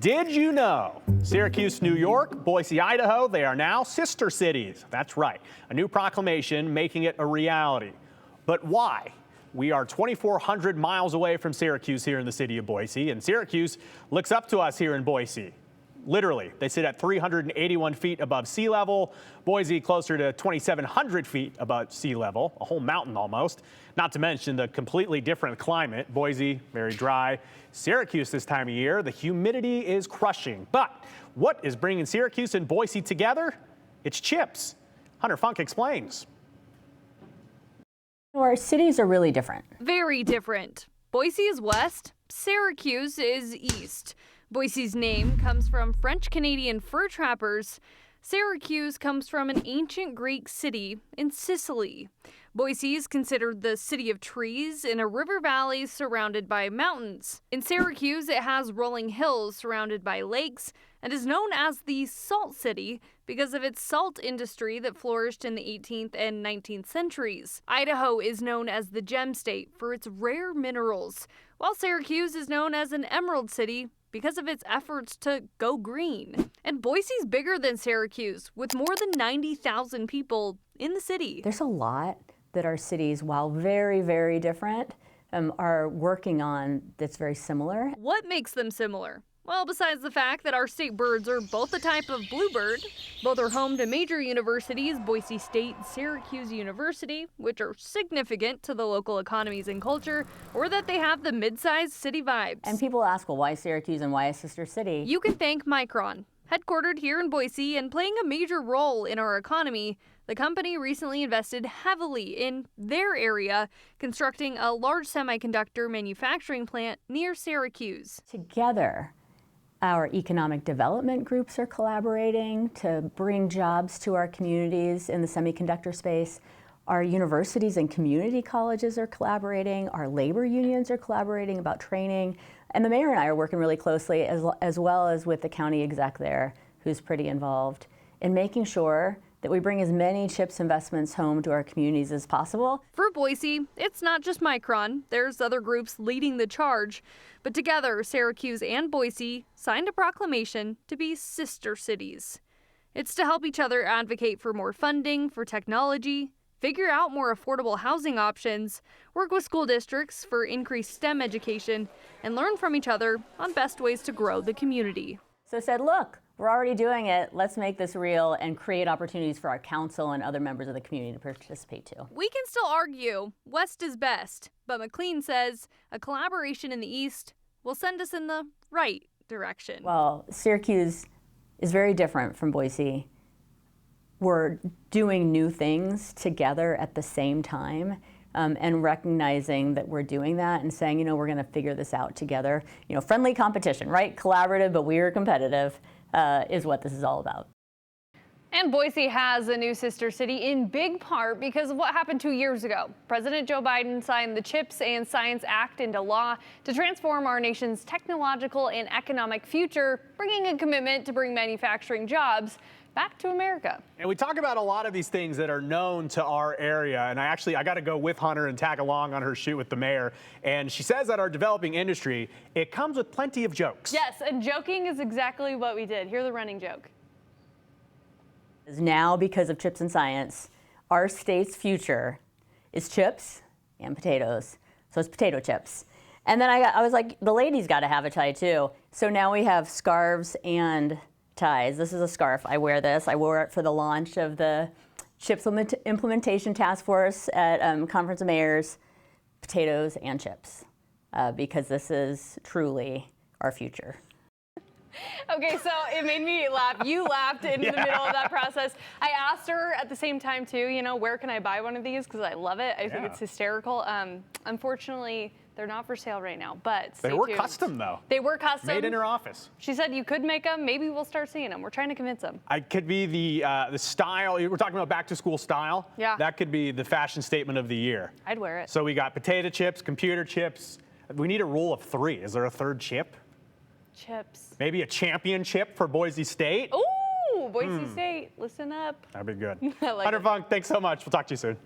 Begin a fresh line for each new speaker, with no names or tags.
Did you know? Syracuse, New York, Boise, Idaho, they are now sister cities. That's right, a new proclamation making it a reality. But why? We are 2,400 miles away from Syracuse here in the city of Boise, and Syracuse looks up to us here in Boise. Literally, they sit at 381 feet above sea level. Boise closer to 2,700 feet above sea level, a whole mountain almost. Not to mention the completely different climate. Boise, very dry. Syracuse this time of year, the humidity is crushing. But what is bringing Syracuse and Boise together? It's chips. Hunter Funk explains.
Our cities are really different.
Very different. Boise is west, Syracuse is east. Boise's name comes from French-Canadian fur trappers. Syracuse comes from an ancient Greek city in Sicily. Boise is considered the city of trees in a river valley surrounded by mountains. In Syracuse, it has rolling hills surrounded by lakes and is known as the Salt City because of its salt industry that flourished in the 18th and 19th centuries. Idaho is known as the Gem State for its rare minerals, while Syracuse is known as an Emerald City because of its efforts to go green. And Boise's bigger than Syracuse, with more than 90,000 people in the city.
There's a lot that our cities, while very, very different, are working on that's very similar.
What makes them similar? Well, besides the fact that our state birds are both a type of bluebird, both are home to major universities, Boise State and Syracuse University, which are significant to the local economies and culture, or that they have the mid-sized city vibes.
And people ask, well, why Syracuse and why a sister city?
You can thank Micron. Headquartered here in Boise and playing a major role in our economy, the company recently invested heavily in their area, constructing a large semiconductor manufacturing plant near Syracuse.
Together, our economic development groups are collaborating to bring jobs to our communities in the semiconductor space. Our universities and community colleges are collaborating. Our labor unions are collaborating about training. And the mayor and I are working really closely, as well as with the county exec there, who's pretty involved, in making sure that we bring as many CHIPS investments home to our communities as possible.
For Boise, it's not just Micron. There's other groups leading the charge. But together, Syracuse and Boise signed a proclamation to be sister cities. It's to help each other advocate for more funding for technology, figure out more affordable housing options, work with school districts for increased STEM education, and learn from each other on best ways to grow the community.
So said, look, we're already doing it. Let's make this real and create opportunities for our council and other members of the community to participate too.
We can still argue West is best, but McLean says a collaboration in the East will send us in the right direction.
Well, Syracuse is very different from Boise. We're doing new things together at the same time. And recognizing that we're doing that and saying, we're going to figure this out together. Friendly competition, right? Collaborative, but we are competitive, is what this is all about.
And Boise has a new sister city in big part because of what happened 2 years ago. President Joe Biden signed the CHIPS and Science Act into law to transform our nation's technological and economic future, bringing a commitment to bring manufacturing jobs back to America.
And we talk about a lot of these things that are known to our area. And I got to go with Hunter and tag along on her shoot with the mayor. And she says that our developing industry, it comes with plenty of jokes.
Yes, and joking is exactly what we did. Here's the running joke.
Now, because of CHIPS and Science, our state's future is chips and potatoes. So it's potato chips. And then I was like, the ladies got to have a tie too. So now we have scarves and ties. This is a scarf. I wear this. I wore it for the launch of the CHIPS Implementation Task Force at Conference of Mayors. Potatoes and chips, because this is truly our future.
Okay, so it made me laugh. You laughed in the middle of that process. I asked her at the same time too, where can I buy one of these? Because I love it. I think it's hysterical. Unfortunately, they're not for sale right now, but
they were custom though.
They were custom.
Made in her office.
She said you could make them. Maybe we'll start seeing them. We're trying to convince them.
I could be the style. We're talking about back to school style.
Yeah.
That could be the fashion statement of the year.
I'd wear it.
So we got potato chips, computer chips. We need a rule of 3. Is there a third chip?
Chips.
Maybe a championship for Boise State?
Ooh, Boise State. Listen up.
That'd be good.
I like
Hunter
it.
Funk, thanks so much. We'll talk to you soon.